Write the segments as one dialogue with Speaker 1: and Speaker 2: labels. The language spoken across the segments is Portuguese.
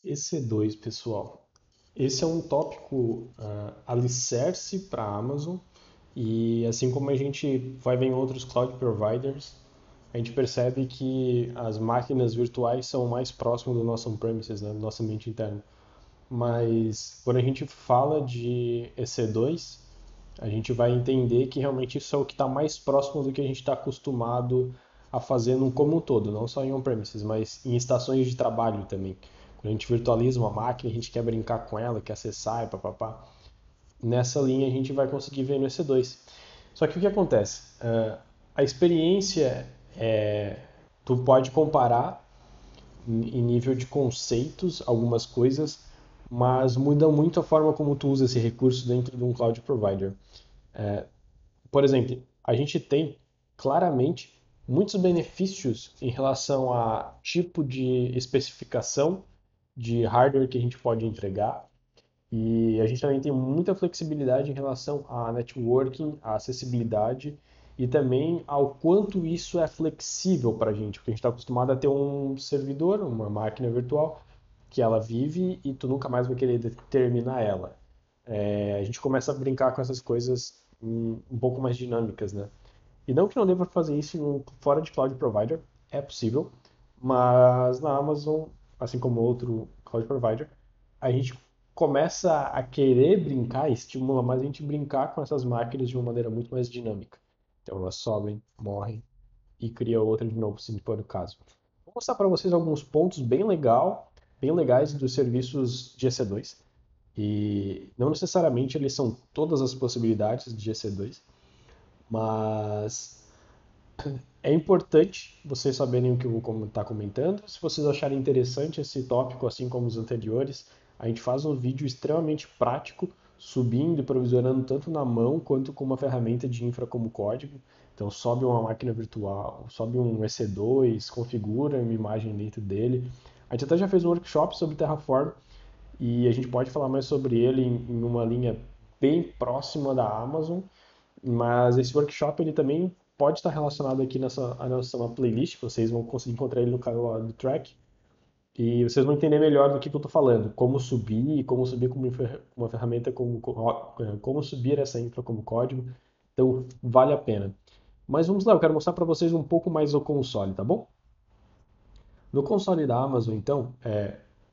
Speaker 1: EC2, pessoal. Esse é um tópico alicerce para a Amazon e assim como a gente vai ver em outros cloud providers, a gente percebe que as máquinas virtuais são mais próximas do nosso on-premises, né, do nosso ambiente interno. Mas quando a gente fala de EC2, a gente vai entender que realmente isso é o que está mais próximo do que a gente está acostumado a fazer no como um todo, não só em on-premises, mas em estações de trabalho também. Quando a gente virtualiza uma máquina, a gente quer brincar com ela, quer acessar e papapá. Nessa linha a gente vai conseguir ver no EC2. Só que o que acontece? A experiência tu pode comparar em nível de conceitos algumas coisas, mas muda muito a forma como tu usa esse recurso dentro de um cloud provider. Por exemplo, a gente tem claramente muitos benefícios em relação a tipo de especificação de hardware que a gente pode entregar, e a gente também tem muita flexibilidade em relação a networking, a acessibilidade e também ao quanto isso é flexível para a gente, porque a gente está acostumado a ter um servidor, uma máquina virtual, que ela vive e tu nunca mais vai querer terminar ela. A gente começa a brincar com essas coisas um pouco mais dinâmicas, né? E não que não deva fazer isso fora de cloud provider, é possível, mas na Amazon, assim como outro cloud provider, a gente começa a querer brincar, estimula mais a gente brincar com essas máquinas de uma maneira muito mais dinâmica. Então elas sobem, morrem e cria outra de novo, se for o caso. Vou mostrar para vocês alguns pontos bem legais dos serviços de EC2. E não necessariamente eles são todas as possibilidades de EC2, mas é importante vocês saberem o que eu vou estar comentando. Se vocês acharem interessante esse tópico, assim como os anteriores, a gente faz um vídeo extremamente prático, subindo e provisionando tanto na mão quanto com uma ferramenta de infra como código. Então sobe uma máquina virtual, sobe um EC2, configura uma imagem dentro dele. A gente até já fez um workshop sobre Terraform e a gente pode falar mais sobre ele em uma linha bem próxima da Amazon, mas esse workshop ele também pode estar relacionado aqui nessa a nossa uma playlist, vocês vão conseguir encontrar ele no canal do Track, e vocês vão entender melhor do que eu estou falando, como subir como uma ferramenta, como subir essa infra como código, então vale a pena. Mas vamos lá, eu quero mostrar para vocês um pouco mais o console, tá bom? No console da Amazon, então,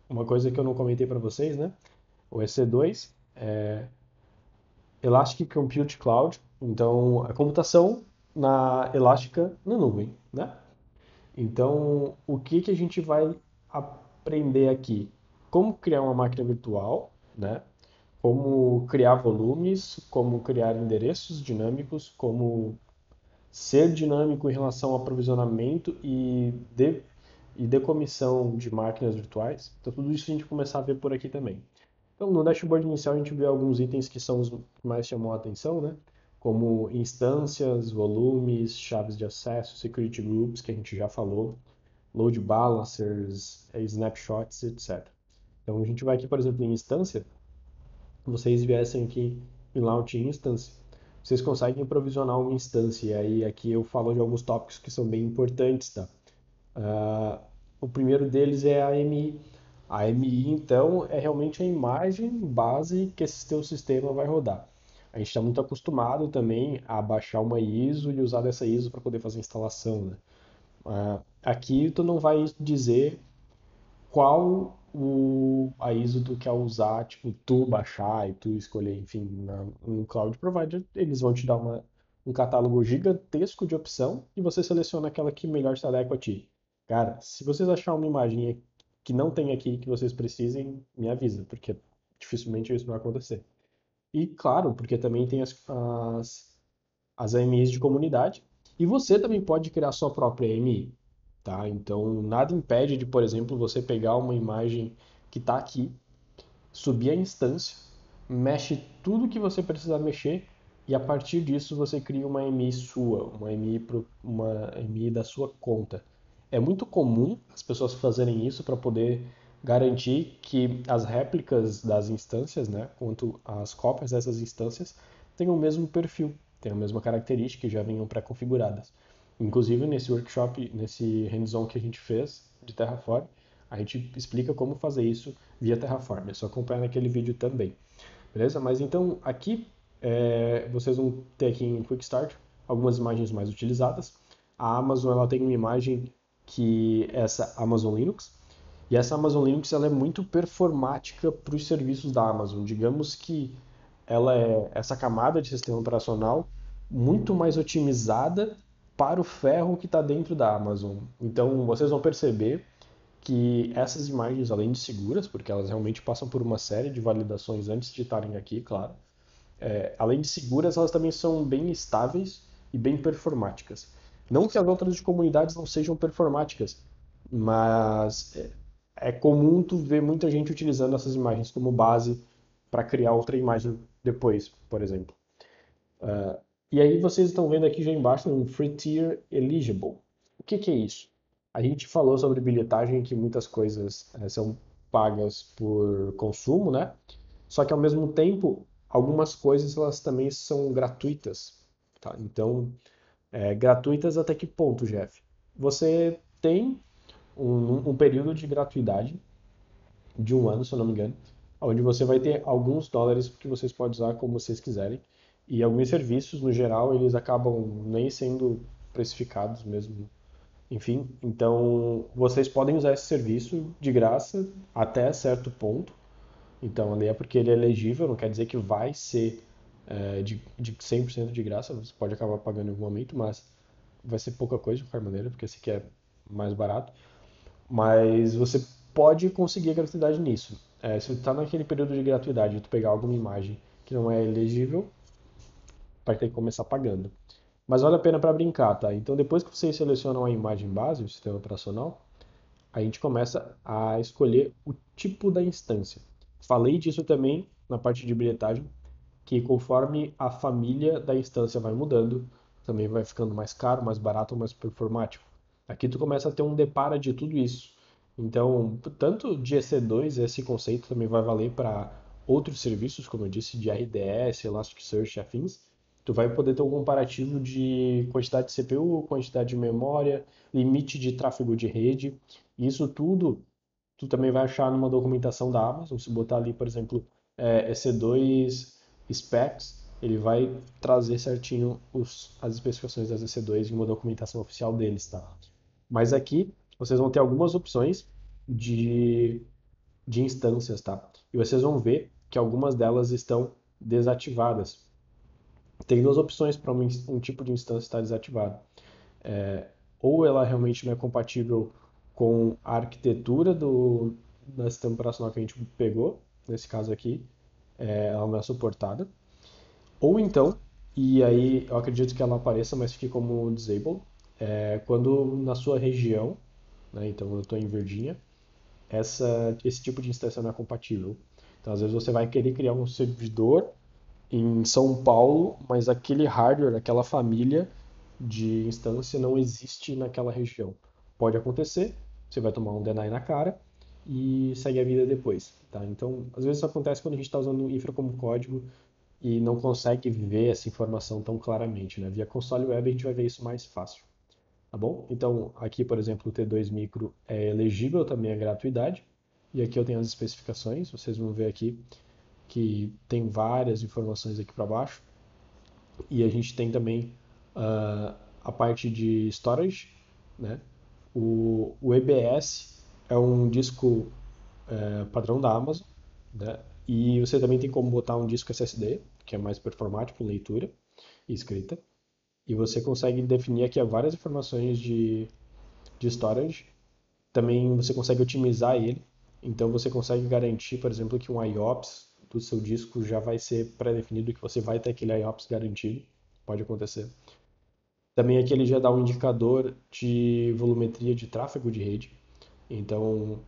Speaker 1: uma coisa que eu não comentei para vocês, né? O EC2 Elastic Compute Cloud, então a computação na elástica na nuvem, né? Então, o que que a gente vai aprender aqui? Como criar uma máquina virtual, né? Como criar volumes, como criar endereços dinâmicos, como ser dinâmico em relação ao aprovisionamento e decomissão de máquinas virtuais. Então, tudo isso a gente vai começar a ver por aqui também. Então, no dashboard inicial, a gente vê alguns itens que são os que mais chamam a atenção, né? Como instâncias, volumes, chaves de acesso, security groups, que a gente já falou, load balancers, snapshots, etc. Então, a gente vai aqui, por exemplo, em instância, vocês viessem aqui em Launch Instance, vocês conseguem provisionar uma instância. E aí, aqui eu falo de alguns tópicos que são bem importantes, tá? O primeiro deles é a AMI. A AMI, então, é realmente a imagem base que esse teu sistema vai rodar. A gente está muito acostumado também a baixar uma ISO e usar dessa ISO para poder fazer a instalação, né? Aqui tu não vai dizer a ISO tu quer usar, tipo, tu baixar e tu escolher, enfim, no Cloud Provider, eles vão te dar um catálogo gigantesco de opção e você seleciona aquela que melhor se adequa a ti. Cara, se vocês acharem uma imagem que não tem aqui que vocês precisem, me avisa, porque dificilmente isso vai acontecer. E claro, porque também tem as AMIs de comunidade. E você também pode criar sua própria AMI, tá? Então, nada impede de, por exemplo, você pegar uma imagem que está aqui, subir a instância, mexe tudo que você precisar mexer e a partir disso você cria uma AMI sua, uma AMI da sua conta. É muito comum as pessoas fazerem isso para poder garantir que as réplicas das instâncias, né, quanto as cópias dessas instâncias, tenham o mesmo perfil, tenham a mesma característica e já venham pré-configuradas. Inclusive nesse workshop, nesse hands-on que a gente fez de Terraform, A gente explica como fazer isso via Terraform. É só acompanhar naquele vídeo também. Beleza? Mas então aqui vocês vão ter aqui em Quick Start algumas imagens mais utilizadas. A Amazon ela tem uma imagem que é essa Amazon Linux. E essa Amazon Linux ela é muito performática para os serviços da Amazon. Digamos que ela é essa camada de sistema operacional muito mais otimizada para o ferro que está dentro da Amazon. Então vocês vão perceber que essas imagens, além de seguras, porque elas realmente passam por uma série de validações antes de estarem aqui, claro, além de seguras, elas também são bem estáveis e bem performáticas. Não que as outras de comunidades não sejam performáticas, mas é comum tu ver muita gente utilizando essas imagens como base para criar outra imagem depois, por exemplo. E aí vocês estão vendo aqui já embaixo um Free Tier Eligible. O que que é isso? A gente falou sobre bilhetagem que muitas coisas são pagas por consumo, né? Só que ao mesmo tempo, algumas coisas elas também são gratuitas, tá? Então, gratuitas até que ponto, Jeff? Você tem um período de gratuidade de um ano, se eu não me engano, onde você vai ter alguns dólares que vocês podem usar como vocês quiserem. E alguns serviços, no geral, eles acabam nem sendo precificados mesmo. Enfim, então vocês podem usar esse serviço de graça até certo ponto. Então, ali é porque ele é elegível, não quer dizer que vai ser de 100% de graça, você pode acabar pagando em algum momento, mas vai ser pouca coisa de qualquer maneira, porque esse aqui é mais barato. Mas você pode conseguir a gratuidade nisso. Se você está naquele período de gratuidade e tu pegar alguma imagem que não é elegível, vai ter que começar pagando. Mas vale a pena para brincar, tá? Então depois que vocês selecionam a imagem base, o sistema operacional, a gente começa a escolher o tipo da instância. Falei disso também na parte de bilhetagem, que conforme a família da instância vai mudando, também vai ficando mais caro, mais barato, mais performático. Aqui tu começa a ter um depara de tudo isso. Então, tanto de EC2, esse conceito também vai valer para outros serviços, como eu disse, de RDS, Elasticsearch e afins. Tu vai poder ter um comparativo de quantidade de CPU, quantidade de memória, limite de tráfego de rede. Isso tudo tu também vai achar numa documentação da Amazon. Se botar ali, por exemplo, EC2 specs, ele vai trazer certinho as especificações das EC2 em uma documentação oficial deles, tá? Mas aqui vocês vão ter algumas opções de, de instâncias, tá? E vocês vão ver que algumas delas estão desativadas. Tem duas opções para um tipo de instância estar desativado. Ou ela realmente não é compatível com a arquitetura da sistema operacional que a gente pegou, nesse caso aqui, ela não é suportada. Ou então, e aí eu acredito que ela apareça, mas fique como disabled, quando na sua região, né, então eu estou em Virgínia, esse tipo de instância não é compatível. Então, às vezes você vai querer criar um servidor em São Paulo, mas aquele hardware, aquela família de instância não existe naquela região. Pode acontecer, você vai tomar um deny na cara e segue a vida depois, tá? Então, às vezes isso acontece quando a gente está usando infra como código e não consegue ver essa informação tão claramente, né? Via console web a gente vai ver isso mais fácil, tá bom? Então, aqui, por exemplo, o T2 Micro é elegível também a gratuidade, e aqui eu tenho as especificações, vocês vão ver aqui que tem várias informações aqui para baixo. E a gente tem também a parte de storage, né? O EBS é um disco padrão da Amazon, né? E você também tem como botar um disco SSD, que é mais performático em leitura e escrita. E você consegue definir aqui várias informações de storage. Também você consegue otimizar ele. Então você consegue garantir, por exemplo, que um IOPS do seu disco já vai ser pré-definido, que você vai ter aquele IOPS garantido. Pode acontecer. Também aqui ele já dá um indicador de volumetria de tráfego de rede. Então,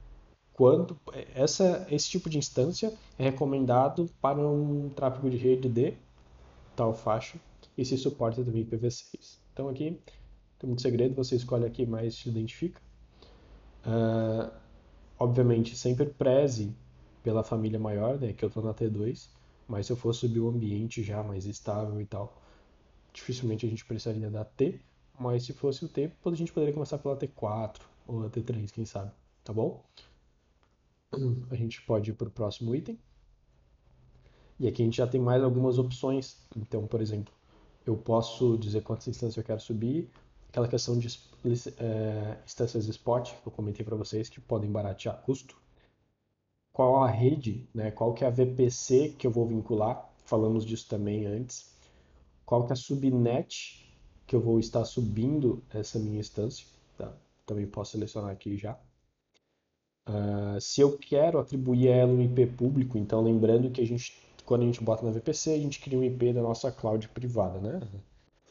Speaker 1: quando esse tipo de instância é recomendado para um tráfego de rede de tal faixa e se suporta também IPv6. Então aqui tem muito segredo, você escolhe aqui mais se identifica. Obviamente, sempre preze pela família maior, né, que eu estou na T2, mas se eu for subir o ambiente já mais estável e tal, dificilmente a gente precisaria da T, mas se fosse o T, a gente poderia começar pela T4 ou a T3, quem sabe, tá bom? a gente pode ir para o próximo item. E aqui a gente já tem mais algumas opções. Então, por exemplo, eu posso dizer quantas instâncias eu quero subir. Aquela questão de instâncias spot, que eu comentei para vocês, que podem baratear custo. Qual a rede, né? Qual que é a VPC que eu vou vincular. Falamos disso também antes. Qual que é a subnet que eu vou estar subindo essa minha instância. Tá? Também posso selecionar aqui já. Se eu quero atribuir a ela um IP público, então lembrando que quando a gente bota na VPC, a gente cria um IP da nossa cloud privada, né?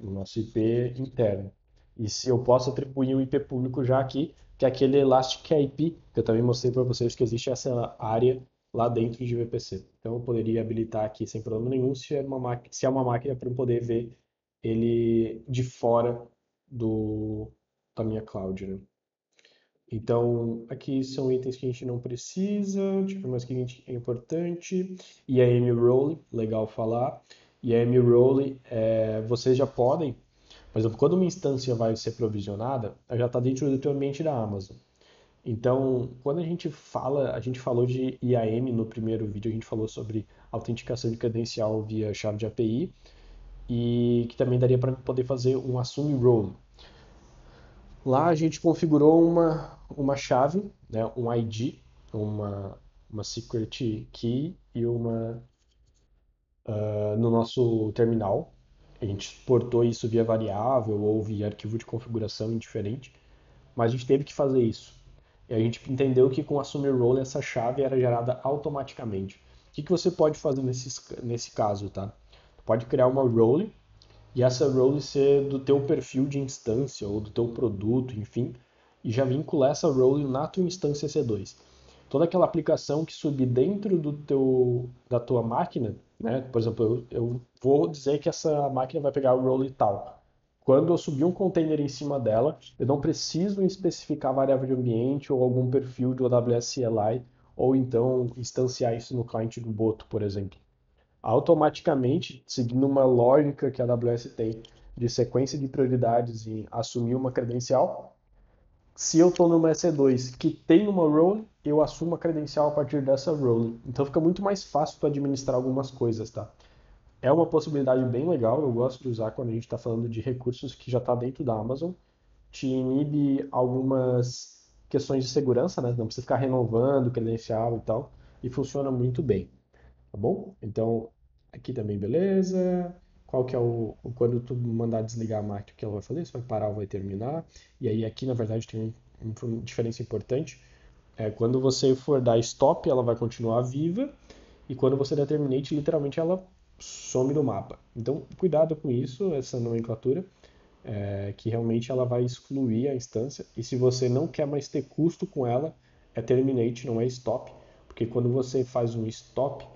Speaker 1: O nosso IP interno. E se eu posso atribuir um IP público já aqui, que é aquele Elastic IP, que eu também mostrei para vocês que existe essa área lá dentro de VPC. Então eu poderia habilitar aqui sem problema nenhum se é uma máquina para eu poder ver ele de fora da minha cloud, né? Então, aqui são itens que a gente não precisa, tipo, mas que é importante. IAM Role, legal falar. IAM Role, vocês já podem, por exemplo, quando uma instância vai ser provisionada, ela já está dentro do teu ambiente da Amazon. Então, quando a gente falou de IAM no primeiro vídeo, a gente falou sobre autenticação de credencial via chave de API e que também daria para poder fazer um assume role. Lá a gente configurou uma chave, né, um ID, uma secret key e no nosso terminal. A gente exportou isso via variável ou via arquivo de configuração indiferente, mas a gente teve que fazer isso. E a gente entendeu que com o Assume Role essa chave era gerada automaticamente. O que você pode fazer nesse caso, tá? Pode criar uma role e essa role ser do teu perfil de instância ou do teu produto, enfim, e já vincular essa role na tua instância C2. Toda aquela aplicação que subir dentro da tua máquina, né? Por exemplo, eu vou dizer que essa máquina vai pegar o role tal. Quando eu subir um container em cima dela, eu não preciso especificar variável de ambiente ou algum perfil do AWS CLI, ou então instanciar isso no cliente do Boto, por exemplo. Automaticamente, seguindo uma lógica que a AWS tem de sequência de prioridades em assumir uma credencial, se eu estou numa EC2 que tem uma role, eu assumo a credencial a partir dessa role. Então fica muito mais fácil tu administrar algumas coisas, tá? É uma possibilidade bem legal, eu gosto de usar quando a gente está falando de recursos que já está dentro da Amazon. Te inibe algumas questões de segurança, né? Não precisa ficar renovando credencial e tal. E funciona muito bem, tá bom? Então, aqui também beleza. Qual que é quando tu mandar desligar a máquina, o que ela vai fazer? Você vai parar ou vai terminar. E aí aqui, na verdade, tem uma diferença importante. Quando você for dar stop, ela vai continuar viva. E quando você der terminate, literalmente ela some do mapa. Então, cuidado com isso, essa nomenclatura, que realmente ela vai excluir a instância. E se você não quer mais ter custo com ela, é terminate, não é stop. Porque quando você faz um stop,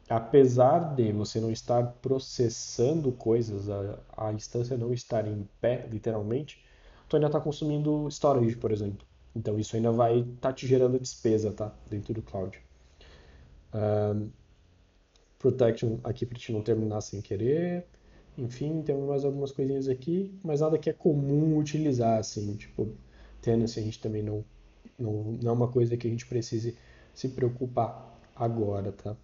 Speaker 1: apesar de você não estar processando coisas, a instância não estar em pé, literalmente, tu ainda está consumindo storage, por exemplo. Então isso ainda vai estar te gerando despesa, tá? Dentro do cloud. Protection aqui para te não terminar sem querer. Enfim, temos mais algumas coisinhas aqui, mas nada que é comum utilizar, assim, tipo, Tendency a gente também não é uma coisa que a gente precise se preocupar agora, tá?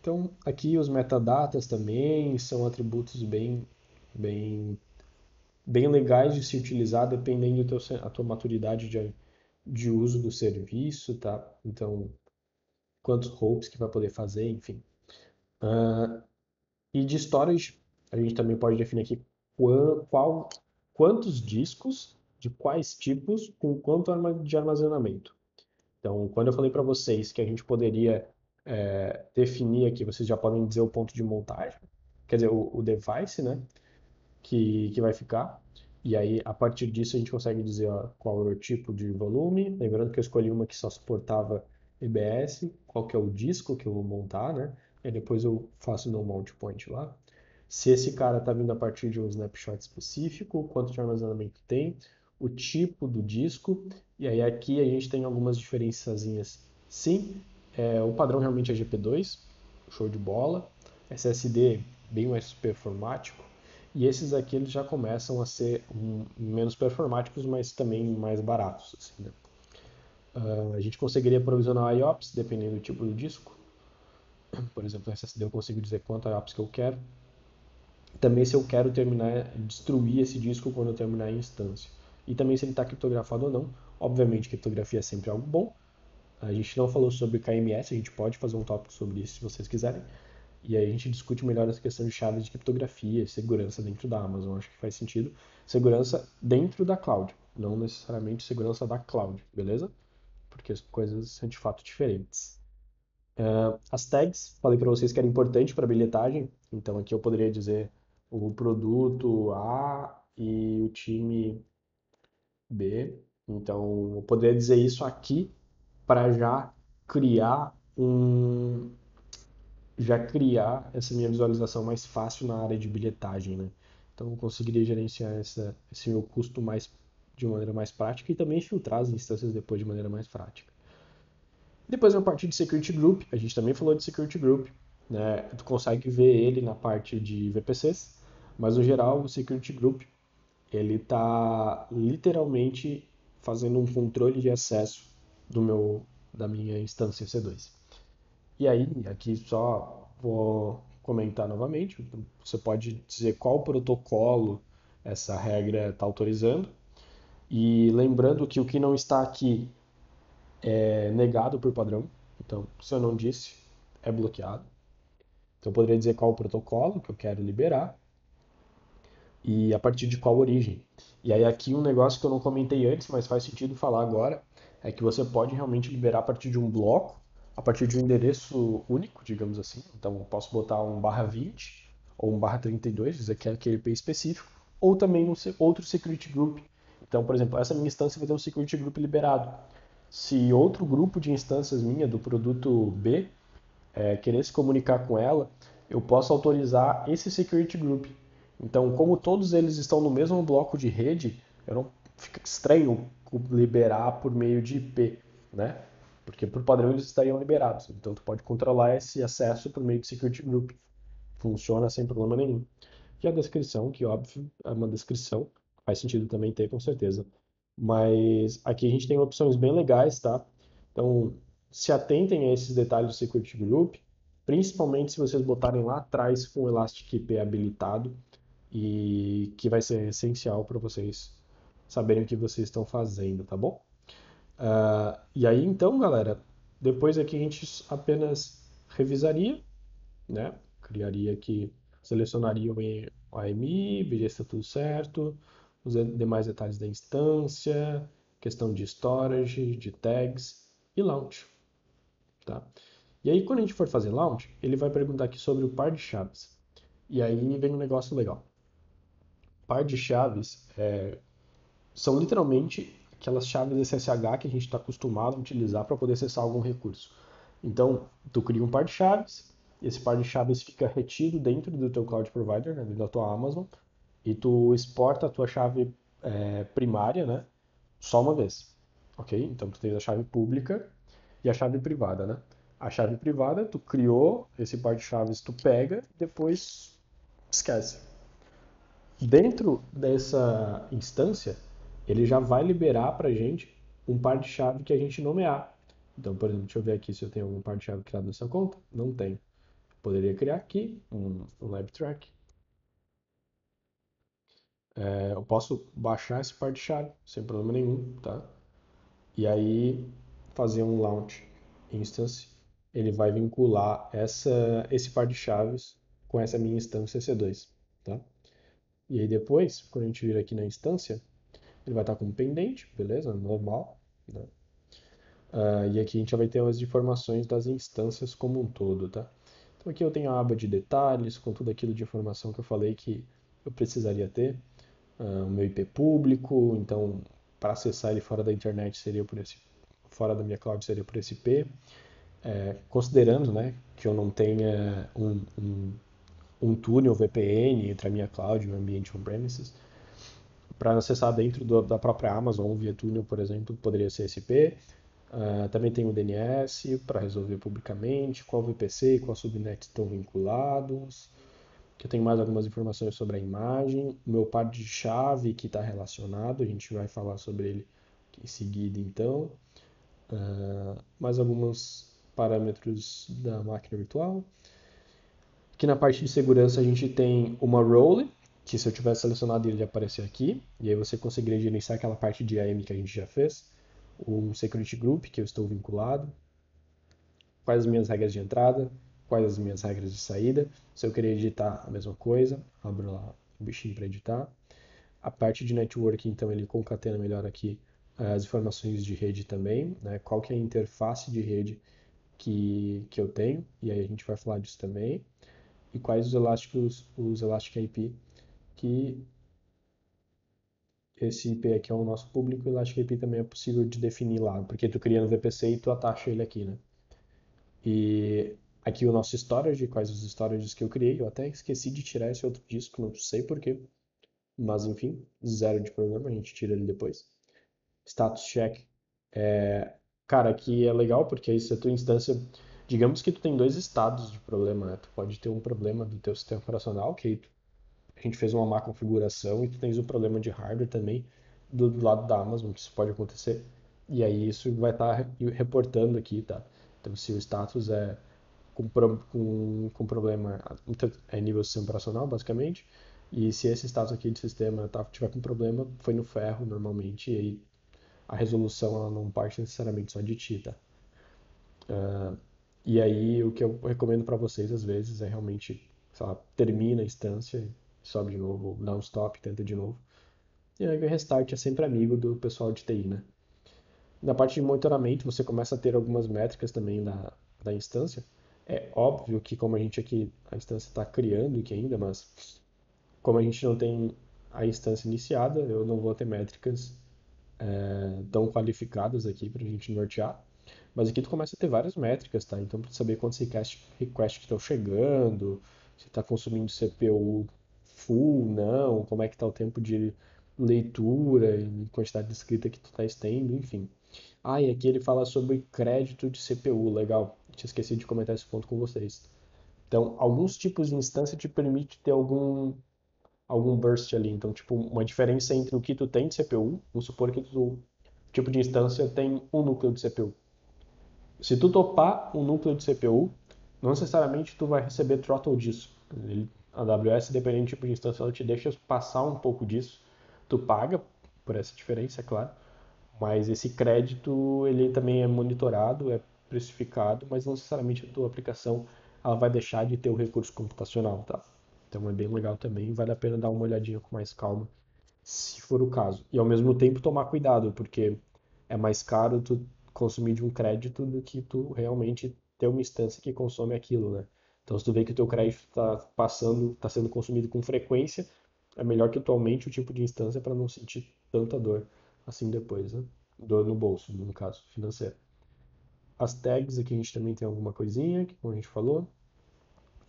Speaker 1: Então, aqui os metadatas também são atributos bem, bem legais de se utilizar, dependendo da tua maturidade de uso do serviço, tá? Então, quantos hopes que vai poder fazer, enfim. E de storage, a gente também pode definir aqui quantos discos, de quais tipos, com quanto de armazenamento. Então, quando eu falei para vocês que a gente poderia definir aqui, vocês já podem dizer o ponto de montagem, quer dizer, o device, né, que vai ficar. E aí, a partir disso, a gente consegue dizer ó, qual é o tipo de volume. Lembrando que eu escolhi uma que só suportava EBS, qual que é o disco que eu vou montar, né? E depois eu faço no mount point lá. Se esse cara está vindo a partir de um snapshot específico, quanto de armazenamento tem, o tipo do disco, e aí aqui a gente tem algumas diferençazinhas. Sim, o padrão realmente é GP2, show de bola. SSD bem mais performático. E esses aqui eles já começam a ser menos performáticos, mas também mais baratos. Assim, né? A gente conseguiria provisionar IOPS dependendo do tipo do disco. Por exemplo, no SSD eu consigo dizer quanto IOPS que eu quero. Também se eu quero terminar, destruir esse disco quando eu terminar a instância. E também se ele está criptografado ou não. Obviamente, criptografia é sempre algo bom. A gente não falou sobre KMS, a gente pode fazer um tópico sobre isso se vocês quiserem. E aí a gente discute melhor essa questão de chaves de criptografia e segurança dentro da Amazon. Acho que faz sentido. Segurança dentro da cloud, não necessariamente segurança da cloud, beleza? Porque as coisas são de fato diferentes. As tags, falei para vocês que era importante para a bilhetagem, então aqui eu poderia dizer o produto A e o time B. Então eu poderia dizer isso aqui para já criar essa minha visualização mais fácil na área de bilhetagem, né? Então eu conseguiria gerenciar esse meu custo de maneira mais prática e também filtrar as instâncias depois de maneira mais prática. Depois a parte de Security Group, a gente também falou de Security Group, né? Tu consegue ver ele na parte de VPCs, mas no geral o Security Group ele está literalmente fazendo um controle de acesso da minha instância C2. E aí, aqui só vou comentar novamente, você pode dizer qual protocolo essa regra está autorizando. E lembrando que o que não está aqui é negado por padrão. Então, se eu não disse, é bloqueado. Então, eu poderia dizer qual o protocolo que eu quero liberar e a partir de qual origem. E aí, aqui um negócio que eu não comentei antes, mas faz sentido falar agora, é que você pode realmente liberar a partir de um bloco, a partir de um endereço único, digamos assim. Então, eu posso botar um /20 ou um /32, dizer que é aquele IP específico, ou também outro security group. Então, por exemplo, essa minha instância vai ter um security group liberado. Se outro grupo de instâncias minha do produto B querer se comunicar com ela, eu posso autorizar esse security group. Então, como todos eles estão no mesmo bloco de rede, eu não fica estranho liberar por meio de IP, né? Porque por padrão eles estariam liberados. Então, tu pode controlar esse acesso por meio de security group. Funciona sem problema nenhum. E a descrição, que óbvio é uma descrição, faz sentido também ter, com certeza. Mas aqui a gente tem opções bem legais, tá? Então, se atentem a esses detalhes do Security Group, principalmente se vocês botarem lá atrás com o Elastic IP habilitado, e que vai ser essencial para vocês saberem o que vocês estão fazendo, tá bom? E aí, então, galera, depois aqui a gente apenas revisaria, né? Criaria aqui, selecionaria o AMI, veria se está tudo certo, os demais detalhes da instância, questão de storage, de tags e launch, tá? E aí quando a gente for fazer launch, ele vai perguntar aqui sobre o par de chaves. E aí vem um negócio legal. Par de chaves são literalmente aquelas chaves SSH que a gente está acostumado a utilizar para poder acessar algum recurso. Então, tu cria um par de chaves, esse par de chaves fica retido dentro do teu cloud provider, né, dentro da tua Amazon, e tu exporta a tua chave primária, né, só uma vez, ok? Então, tu tens a chave pública e a chave privada, né? A chave privada, tu criou esse par de chaves, tu pega, depois esquece. Dentro dessa instância, ele já vai liberar para a gente um par de chave que a gente nomear. Então, por exemplo, deixa eu ver aqui se eu tenho algum par de chave criado nessa conta. Não tenho. Poderia criar aqui um LabTrack. Eu posso baixar esse par de chave sem problema nenhum, tá? E aí fazer um launch instance. Ele vai vincular esse par de chaves com essa minha instância C2, tá? E aí depois, quando a gente vir aqui na instância, ele vai estar como pendente, beleza? Normal, né? E aqui a gente já vai ter as informações das instâncias como um todo, tá? Então aqui eu tenho a aba de detalhes, com tudo aquilo de informação que eu falei que eu precisaria ter. O meu IP público, então para acessar ele fora da internet seria por fora da minha cloud seria por esse IP. Considerando, né, que eu não tenha um túnel VPN entre a minha cloud e o ambiente on-premises, para acessar dentro da própria Amazon via túnel, por exemplo, poderia ser esse IP. Também tem o DNS para resolver publicamente, qual VPC e qual subnet estão vinculados. Que eu tenho mais algumas informações sobre a imagem. O meu par de chave que está relacionado, a gente vai falar sobre ele em seguida então. mais alguns parâmetros da máquina virtual. Aqui na parte de segurança a gente tem uma role, que se eu tivesse selecionado ele ia aparecer aqui, e aí você conseguiria gerenciar aquela parte de AM que a gente já fez. Um security group que eu estou vinculado, quais as minhas regras de entrada, quais as minhas regras de saída. Se eu querer editar a mesma coisa, abro lá o bichinho para editar. A parte de networking, então, ele concatena melhor aqui as informações de rede também, né? Qual que é a interface de rede que eu tenho, e aí a gente vai falar disso também. E quais os elásticos, os Elastic IP, que esse IP aqui é o nosso público, o Elastic IP também é possível de definir lá, porque tu cria no VPC e tu atacha ele aqui, né? E aqui o nosso storage, quais os storages que eu criei, eu até esqueci de tirar esse outro disco, não sei porquê, mas enfim, zero de problema, a gente tira ele depois. Status check. Cara, aqui é legal porque aí se a tua instância, digamos que tu tem dois estados de problema, né? Tu pode ter um problema do teu sistema operacional, que aí a gente fez uma má configuração e tu tens um problema de hardware também do lado da Amazon, que isso pode acontecer. E aí isso vai estar reportando aqui, tá? Então se o status é com problema é nível sistema operacional, basicamente, e se esse status aqui de sistema tiver com problema, foi no ferro normalmente, e aí a resolução ela não parte necessariamente só de ti, tá? E aí o que eu recomendo para vocês às vezes é realmente, sei lá, termina a instância, sobe de novo, dá um stop, tenta de novo. E aí o restart é sempre amigo do pessoal de TI, né? Na parte de monitoramento, você começa a ter algumas métricas também da instância. É óbvio que como a gente aqui, a instância está criando aqui ainda, mas como a gente não tem a instância iniciada, eu não vou ter métricas tão qualificadas aqui para a gente nortear. Mas aqui tu começa a ter várias métricas, tá? Então, para saber quantos requests que estão chegando, se está consumindo CPU full, não, como é que está o tempo de leitura e quantidade de escrita que tu está tendo, enfim. Ah, e aqui ele fala sobre crédito de CPU, legal. Tinha esquecido de comentar esse ponto com vocês. Então, alguns tipos de instância te permite ter algum burst ali. Então, tipo, uma diferença entre o que tu tem de CPU, vamos supor que o tipo de instância tem um núcleo de CPU. Se tu topar um núcleo de CPU, não necessariamente tu vai receber throttle disso. A AWS, dependendo do tipo de instância, ela te deixa passar um pouco disso. Tu paga por essa diferença, é claro, mas esse crédito ele também é monitorado, é precificado, mas não necessariamente a tua aplicação ela vai deixar de ter o recurso computacional, tá? Então é bem legal também, vale a pena dar uma olhadinha com mais calma, se for o caso. E ao mesmo tempo tomar cuidado, porque é mais caro tu consumir de um crédito do que tu realmente ter uma instância que consome aquilo, né? Então se tu vê que o teu crédito está passando, está sendo consumido com frequência, é melhor que tu aumente o tipo de instância para não sentir tanta dor assim depois, né? Dor no bolso, no caso, financeiro. As tags aqui a gente também tem alguma coisinha, que como a gente falou.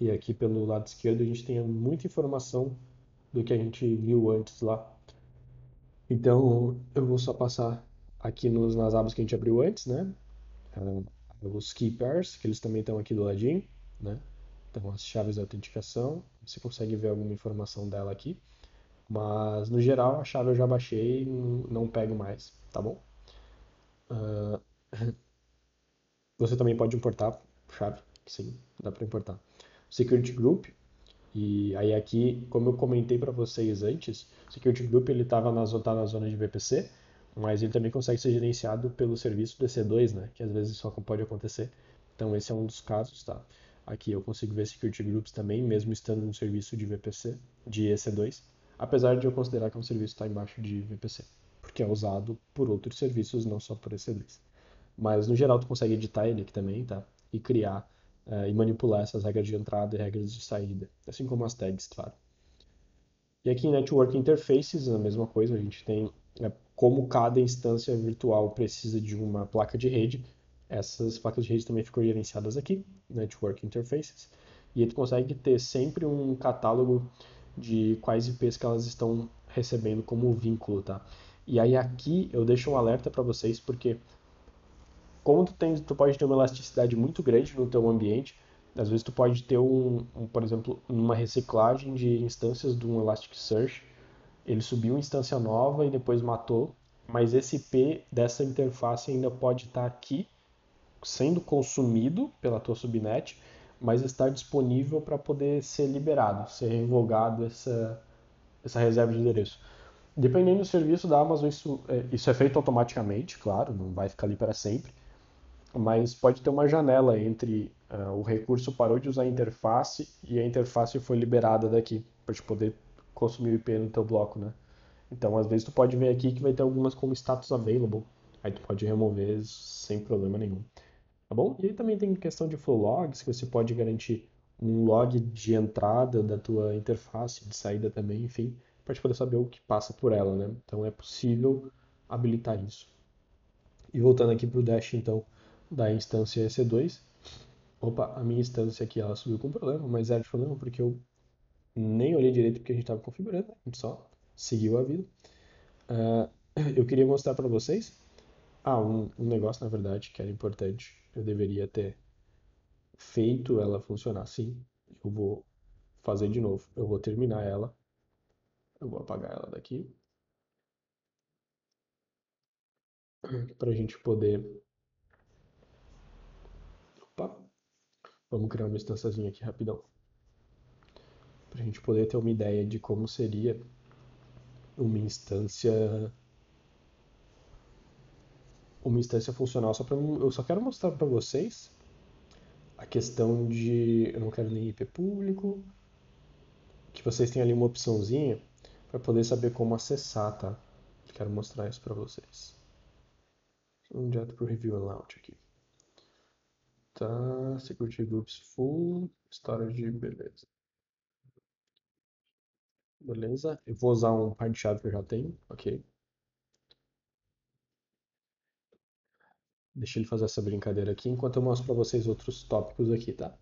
Speaker 1: E aqui pelo lado esquerdo a gente tem muita informação do que a gente viu antes lá. Então eu vou só passar aqui nas abas que a gente abriu antes, né? Os key pairs, que eles também estão aqui do ladinho, né? Então as chaves de autenticação, você consegue ver alguma informação dela aqui. Mas no geral a chave eu já baixei e não pego mais, tá bom? Você também pode importar chave, sim, dá para importar. Security Group, e aí aqui, como eu comentei para vocês antes, o Security Group ele tá na zona de VPC, mas ele também consegue ser gerenciado pelo serviço DC2, né? Que às vezes só pode acontecer. Então esse é um dos casos, tá? Aqui eu consigo ver Security Groups também, mesmo estando no serviço de VPC, de EC2, apesar de eu considerar que é um serviço que está embaixo de VPC, porque é usado por outros serviços, não só por EC2. Mas no geral tu consegue editar ele aqui também, tá? E criar e manipular essas regras de entrada e regras de saída, assim como as tags, claro. E aqui em Network Interfaces, a mesma coisa, a gente tem como cada instância virtual precisa de uma placa de rede, essas placas de rede também ficam gerenciadas aqui, Network Interfaces, e tu consegue ter sempre um catálogo de quais IPs que elas estão recebendo como vínculo, tá? E aí aqui eu deixo um alerta para vocês, porque como tu pode ter uma elasticidade muito grande no teu ambiente, às vezes tu pode ter por exemplo, uma reciclagem de instâncias de um Elasticsearch, ele subiu uma instância nova e depois matou, mas esse IP dessa interface ainda pode estar aqui sendo consumido pela tua subnet, mas estar disponível para poder ser liberado, ser revogado essa reserva de endereço. Dependendo do serviço da Amazon, isso é feito automaticamente, claro, não vai ficar ali para sempre, mas pode ter uma janela entre o recurso parou de usar a interface e a interface foi liberada daqui, para te poder consumir o IP no teu bloco, né? Então, às vezes tu pode ver aqui que vai ter algumas como status available, aí tu pode remover sem problema nenhum, tá bom? E aí também tem questão de flow logs, que você pode garantir um log de entrada da tua interface, de saída também, enfim, para te poder saber o que passa por ela, né? Então é possível habilitar isso. E voltando aqui para o dash, então, da instância EC2, opa, a minha instância aqui ela subiu com problema, mas zero de problema porque eu nem olhei direito porque a gente estava configurando, a gente só seguiu a vida. Uh, eu queria mostrar para vocês, um negócio na verdade que era importante, eu deveria ter feito ela funcionar assim. Eu vou fazer de novo, eu vou terminar ela, eu vou apagar ela daqui, para a gente poder, opa, vamos criar uma instânciazinha aqui rapidão, para a gente poder ter uma ideia de como seria uma instância uma instância funcional. Eu só quero mostrar para vocês a questão de eu não quero nem IP público, que vocês têm ali uma opçãozinha para poder saber como acessar, tá? Quero mostrar isso para vocês. Vamos direto pro Review and Launch aqui. Tá, Security Groups Full, Storage, beleza. Beleza, eu vou usar um par de chave que eu já tenho, ok. Deixa ele fazer essa brincadeira aqui enquanto eu mostro para vocês outros tópicos aqui, tá?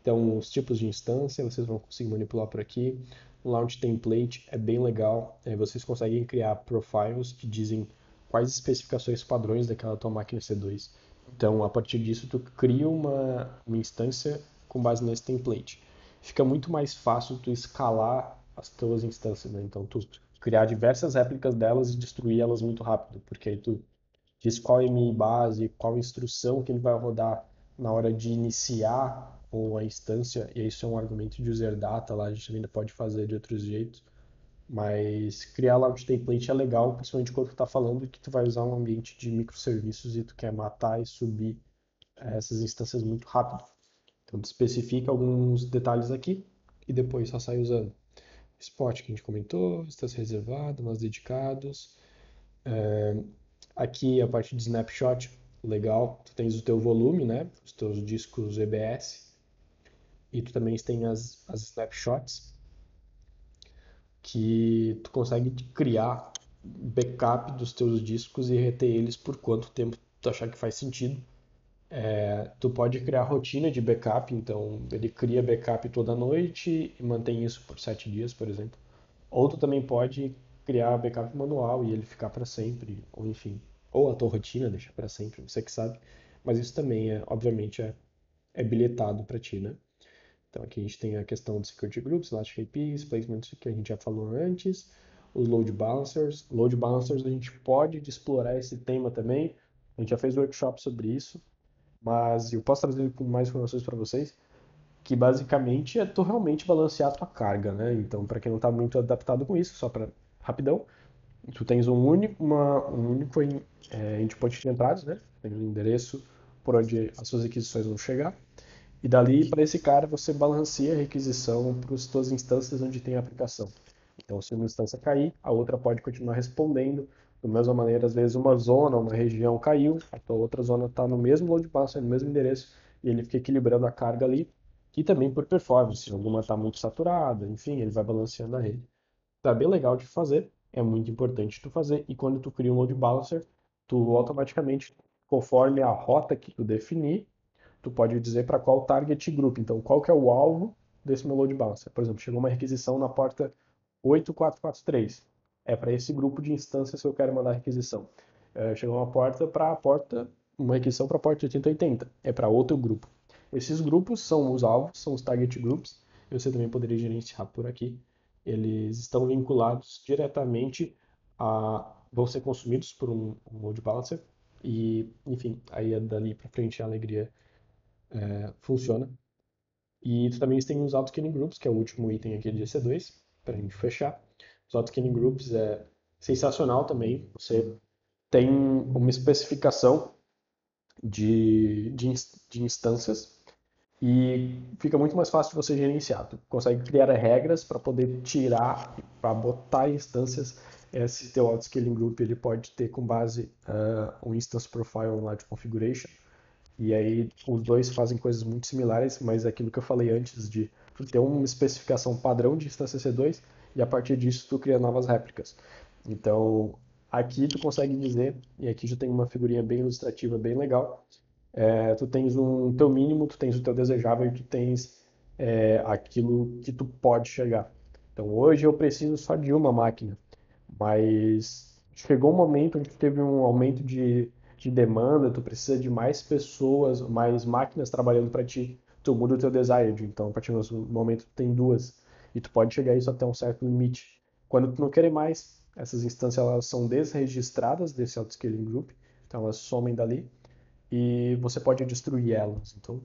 Speaker 1: Então, os tipos de instância vocês vão conseguir manipular por aqui. O Launch Template é bem legal. Vocês conseguem criar profiles que dizem quais especificações padrões daquela tua máquina C2. Então, a partir disso, tu cria uma instância com base nesse template. Fica muito mais fácil tu escalar as tuas instâncias, né? Então, tu criar diversas réplicas delas e destruir elas muito rápido, porque aí tu diz qual EMI base, qual instrução que ele vai rodar na hora de iniciar a instância, e isso é um argumento de user data lá, a gente ainda pode fazer de outros jeitos, mas criar launch template é legal, principalmente quando tu está falando que tu vai usar um ambiente de microserviços e tu quer matar e subir essas instâncias muito rápido. Então tu especifica alguns detalhes aqui e depois só sai usando. Spot que a gente comentou, instância reservada, nós dedicados, aqui a parte de snapshot, legal. Tu tens o teu volume, né? Os teus discos EBS. E tu também tem as snapshots, que tu consegue criar backup dos teus discos e reter eles por quanto tempo tu achar que faz sentido. Tu pode criar rotina de backup, então ele cria backup toda noite e mantém isso por 7 dias, por exemplo. Ou tu também pode criar backup manual e ele ficar para sempre, ou enfim. Ou a tua rotina deixa para sempre, você que sabe. Mas isso também obviamente, é bilhetado para ti, né? Então aqui a gente tem a questão de security groups, elastic IPs, placements que a gente já falou antes, os load balancers. Load balancers a gente pode explorar esse tema também. A gente já fez workshop sobre isso, mas eu posso trazer com mais informações para vocês, que basicamente é tu realmente balancear a tua carga, né? Então, para quem não está muito adaptado com isso, só para rapidão, tu tens um único endpoint de entradas, né? Tem um endereço por onde as suas requisições vão chegar. E dali, para esse cara, você balanceia a requisição para as suas instâncias onde tem a aplicação. Então, se uma instância cair, a outra pode continuar respondendo. Da mesma maneira, às vezes uma zona, uma região caiu, a tua outra zona está no mesmo load balancer, no mesmo endereço, e ele fica equilibrando a carga ali. E também por performance, se alguma está muito saturada, enfim, ele vai balanceando a rede. Tá bem legal de fazer, é muito importante tu fazer, e quando tu cria um load balancer, tu automaticamente, conforme a rota que tu definir, tu pode dizer para qual target group, então qual que é o alvo desse meu load balancer. Por exemplo, chegou uma requisição na porta 8443, é para esse grupo de instâncias que eu quero mandar requisição. Chegou uma requisição para a porta 8080, é para outro grupo. Esses grupos são os alvos, são os target groups, e você também poderia gerenciar por aqui. Eles estão vinculados diretamente a vão ser consumidos por um load balancer. E, enfim, aí dali para frente a alegria funciona. E tu também tem os auto-scaling groups, que é o último item aqui de EC2, para a gente fechar. Os auto-scaling groups é sensacional também. Você tem uma especificação de instâncias e fica muito mais fácil de você gerenciar. Tu consegue criar regras para poder tirar, para botar instâncias. Esse teu auto-scaling group ele pode ter com base um instance profile lá de configuration. E aí os dois fazem coisas muito similares, mas é aquilo que eu falei antes de tu ter uma especificação padrão de instância C2 e a partir disso tu cria novas réplicas. Então aqui tu consegue dizer, e aqui já tem uma figurinha bem ilustrativa, bem legal, tu tens um teu mínimo, tu tens o teu desejável e tu tens aquilo que tu pode chegar. Então hoje eu preciso só de uma máquina, mas chegou um momento onde teve um aumento de demanda, tu precisa de mais pessoas, mais máquinas trabalhando para ti, tu muda o teu desired. Então a partir do momento tu tem duas e tu pode chegar a isso até um certo limite. Quando tu não querer mais, essas instâncias elas são desregistradas desse auto-scaling group, então elas somem dali e você pode destruir elas. Então,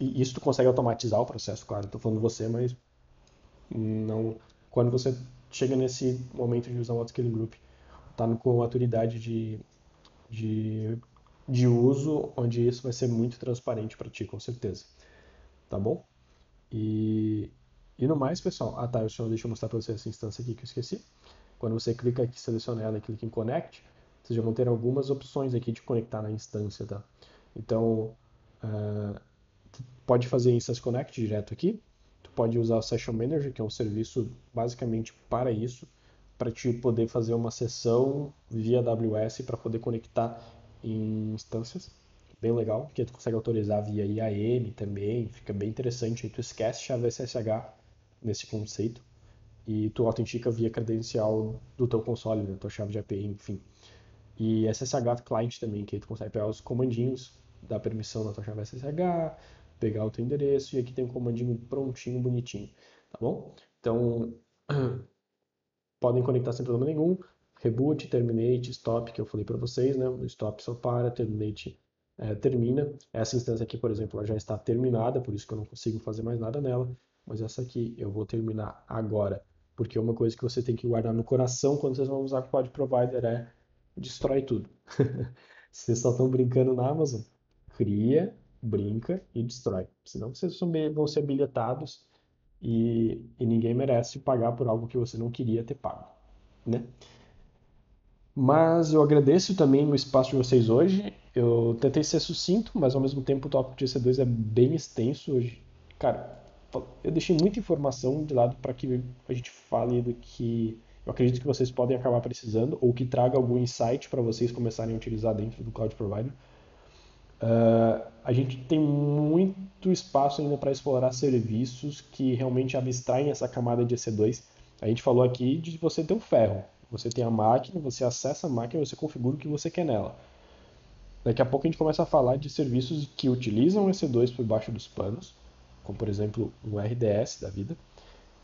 Speaker 1: e isso tu consegue automatizar o processo, claro. Estou falando você, mas não. Quando você chega nesse momento de usar o autoscaling group, tá com maturidade de, de uso, onde isso vai ser muito transparente para ti, com certeza. Tá bom? E, e no mais, pessoal. Ah, tá. Deixa eu mostrar para você essa instância aqui que eu esqueci. Quando você clica aqui, seleciona ela e clica em Connect, vocês já vão ter algumas opções aqui de conectar na instância, tá? Então, pode fazer Instance Connect direto aqui. Tu pode usar o Session Manager, que é um serviço basicamente para isso, para te poder fazer uma sessão via AWS para poder conectar em instâncias. Bem legal, porque tu consegue autorizar via IAM também, fica bem interessante. Aí tu esquece chave SSH nesse conceito e tu autentica via credencial do teu console, da tua chave de API, enfim. E SSH Client também, que aí tu consegue pegar os comandinhos, dar permissão na tua chave SSH, pegar o teu endereço e aqui tem um comandinho prontinho, bonitinho, tá bom? Então, podem conectar sem problema nenhum. Reboot, terminate, stop, que eu falei para vocês, né? O stop só para, terminate termina. Essa instância aqui, por exemplo, ela já está terminada, por isso que eu não consigo fazer mais nada nela. Mas essa aqui eu vou terminar agora, porque uma coisa que você tem que guardar no coração quando vocês vão usar o Cloud Provider é destrói tudo. Vocês só estão brincando na Amazon. Cria, brinca e destrói. Senão vocês vão ser bilhetados e ninguém merece pagar por algo que você não queria ter pago, né? Mas eu agradeço também o espaço de vocês hoje. Eu tentei ser sucinto, mas ao mesmo tempo o tópico de EC2 é bem extenso hoje. Cara, eu deixei muita informação de lado para que a gente fale do que eu acredito que vocês podem acabar precisando ou que traga algum insight para vocês começarem a utilizar dentro do Cloud Provider. A gente tem muito espaço ainda para explorar serviços que realmente abstraem essa camada de EC2. A gente falou aqui de você ter o ferro. Você tem a máquina, você acessa a máquina, você configura o que você quer nela. Daqui a pouco a gente começa a falar de serviços que utilizam o EC2 por baixo dos panos, como por exemplo um RDS da vida,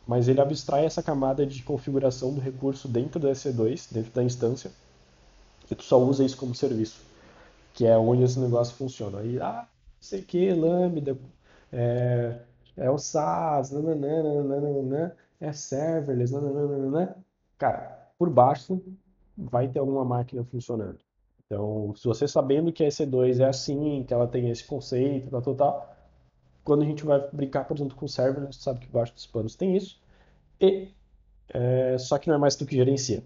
Speaker 1: mas ele abstrai essa camada de configuração do recurso dentro do EC2, dentro da instância, e tu só usa isso como serviço, que é onde esse negócio funciona. Aí, sei que, Lambda, é, é o SaaS, nananana, nananana, é serverless, nananana. Cara, por baixo vai ter alguma máquina funcionando. Então, se você sabendo que a EC2 é assim, que ela tem esse conceito, tal, tal, tal, quando a gente vai brincar, por exemplo, com serverless, você sabe que baixo dos panos tem isso, e só que não é mais tu que gerencia.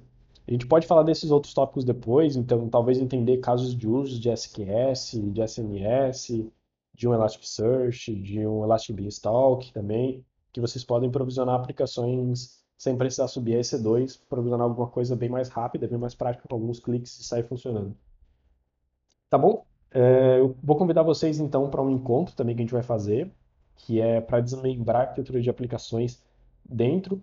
Speaker 1: A gente pode falar desses outros tópicos depois, então talvez entender casos de uso de SQS, de SNS, de um Elasticsearch, de um Elastic Beanstalk também, que vocês podem provisionar aplicações sem precisar subir a EC2, provisionar alguma coisa bem mais rápida, bem mais prática, com alguns cliques e sair funcionando. Tá bom? Eu vou convidar vocês então para um encontro também que a gente vai fazer, que é para desmembrar a arquitetura de aplicações dentro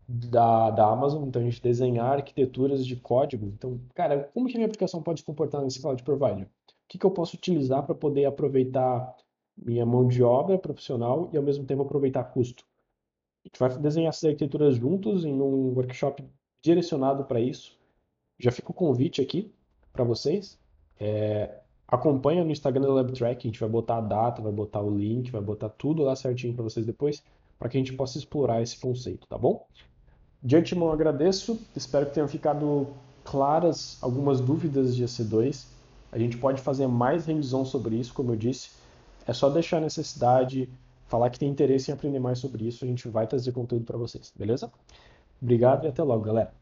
Speaker 1: da Amazon, então a gente desenhar arquiteturas de código. Então, cara, como que a minha aplicação pode se comportar nesse cloud provider? O que que eu posso utilizar para poder aproveitar minha mão de obra profissional e ao mesmo tempo aproveitar custo? A gente vai desenhar essas arquiteturas juntos em um workshop direcionado para isso. já fica o convite aqui para vocês. Acompanha no Instagram da LabTrack, a gente vai botar a data, vai botar o link, vai botar tudo lá certinho para vocês depois, para que a gente possa explorar esse conceito, tá bom? De antemão agradeço, espero que tenham ficado claras algumas dúvidas de EC2. A gente pode fazer mais revisão sobre isso, como eu disse. É só deixar a necessidade, falar que tem interesse em aprender mais sobre isso, a gente vai trazer conteúdo para vocês, beleza? Obrigado e até logo, galera.